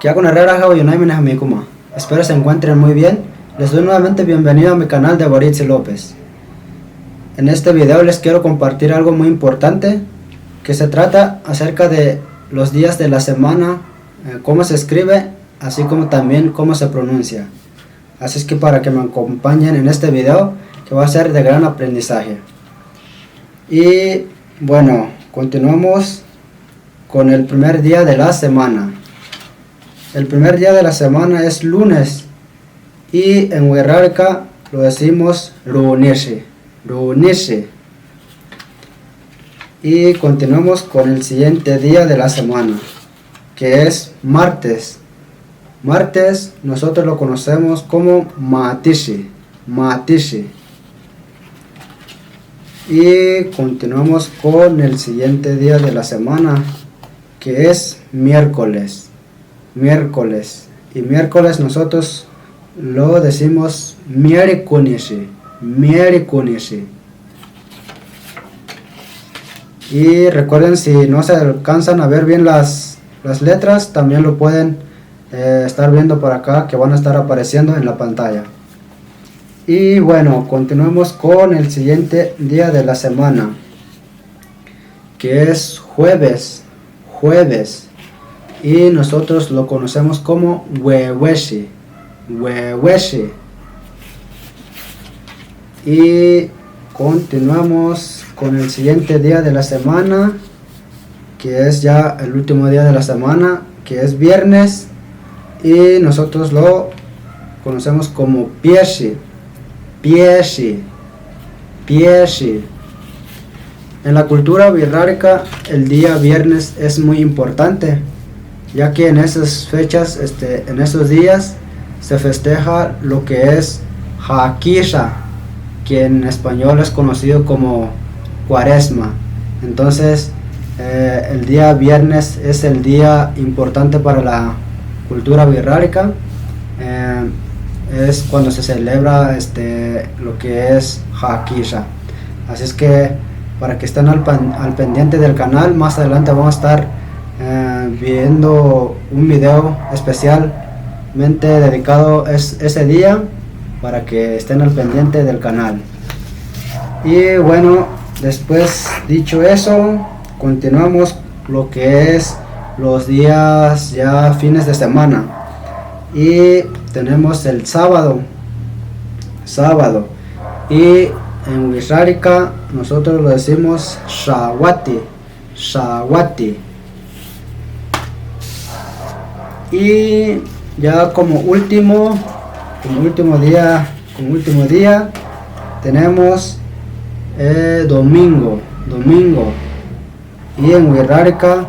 Kia con Herrera Jauyunaimen Amikuma. Espero se encuentren muy bien. Les doy nuevamente bienvenido a mi canal de Boritz López. En este video les quiero compartir algo muy importante, que se trata acerca de los días de la semana, cómo se escribe, así como también cómo se pronuncia. Así es que para que me acompañen en este video, que va a ser de gran aprendizaje. Y bueno, continuamos con el primer día de la semana. El primer día de la semana es lunes y en Wixárika lo decimos runeshi, runeshi. Y continuamos con el siguiente día de la semana, que es martes. Martes nosotros lo conocemos como matishi, matishi. Y continuamos con el siguiente día de la semana, que es miércoles. Miércoles. Y miércoles nosotros lo decimos mierikunishi, mierikunishi. Y recuerden, si no se alcanzan a ver bien las letras, también lo pueden estar viendo por acá, que van a estar apareciendo en la pantalla. Y bueno, continuemos con el siguiente día de la semana, que es jueves, jueves. Y nosotros lo conocemos como weweshi, weweshi. Y continuamos con el siguiente día de la semana, que es ya el último día de la semana, que es viernes. Y nosotros lo conocemos como pieshi, pieshi, pieshi. En la cultura wixárika el día viernes es muy importante, ya que en esas fechas, en esos días, se festeja lo que es Haquisha, que en español es conocido como Cuaresma. Entonces, el día viernes es el día importante para la cultura wixárika. Es cuando se celebra lo que es Haquisha. Así es que para que estén al pendiente del canal, más adelante vamos a estar viendo un video especialmente dedicado ese día, para que estén al pendiente del canal. Y bueno, después dicho eso, continuamos lo que es los días ya fines de semana. Y tenemos el sábado, sábado. Y en Wixárika nosotros lo decimos shawati, shawati. Y ya como último día tenemos domingo, domingo. Y en Wixárika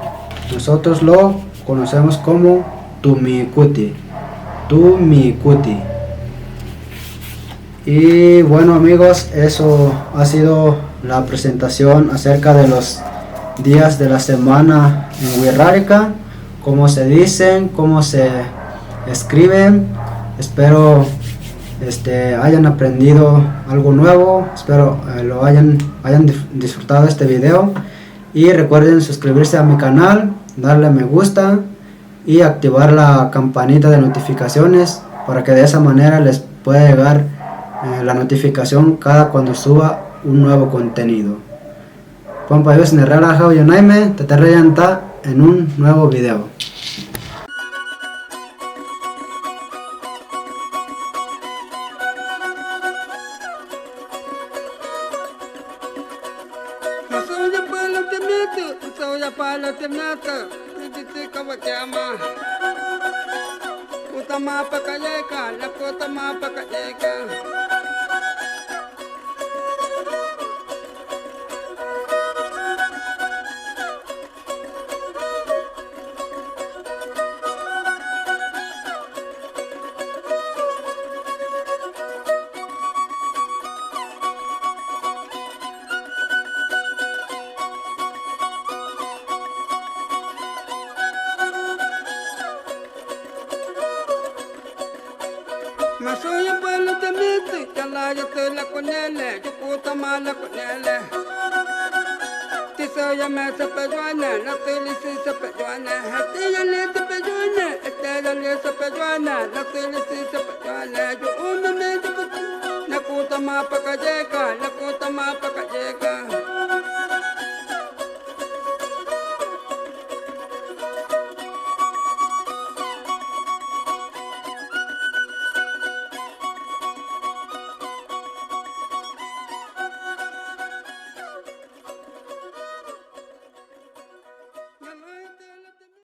nosotros lo conocemos como tumikuti, tumikuti. Y bueno amigos, eso ha sido la presentación acerca de los días de la semana en Wixárika, cómo se dicen, cómo se escriben. Espero hayan aprendido algo nuevo, espero lo hayan disfrutado de este video. Y recuerden suscribirse a mi canal, darle me gusta y activar la campanita de notificaciones, para que de esa manera les pueda llegar la notificación cada cuando suba un nuevo contenido. Pompa Dios Nerrala Jauyunaime, te terreyanta en un nuevo video. Utama pakayeka, lakotama pakayeka. Mas soy un pueblo de mito, la yo te la conele, yo puta mala conele. Tiso ya me se pejuana, la telici se pejuana, hatilla le se pejuana, etera le se pejuana, la telici se pejuana, yo uno me de puta, la puta ma pa calleca, la puta ma pa calleca.